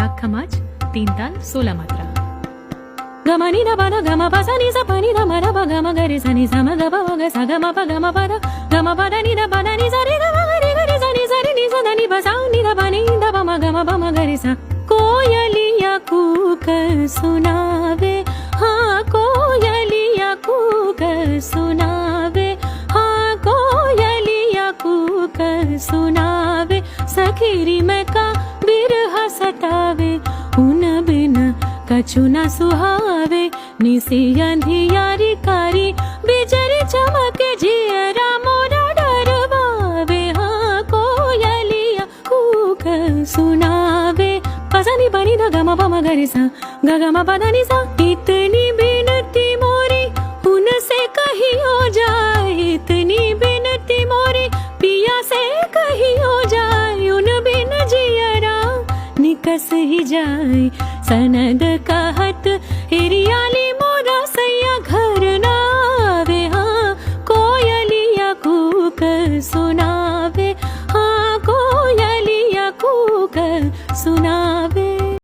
राग खमाज 3 ताल 16 मात्रा। ग म नि ध प ध ग म प सा नि सा प नि ध म र प ग म ग रे सा नि सा म ग प म ग सा ग म प ग म प ध ग म प ध नि ध प ध नि सा रे ग म ग रे ग रे सा नि ध नि प सा नि ध प नि ध प म ग रे सा। कोयलिया कूक सुनावे, हाँ कोयलिया कूक सुनावे, हाँ कोयलिया कूक सुनावे। सखीरी में का बिरहा सतावे, उन बिन कछु न सुहावे। निसी अंधियारी कारी बिजली चमके जियरा मोरा डरवावे। हाँ कोयलिया कूक सुनावे। पसानी बनी ध ग म प म ग रे सा ग ग म प ध नि सा। इतनी बिनती मोरी उनसे कहीं हो जाए, इतनी बिनती मोरी पिया से कहीं हो जाए। उन बिन जियरा निकस ही जाए। सनद कहत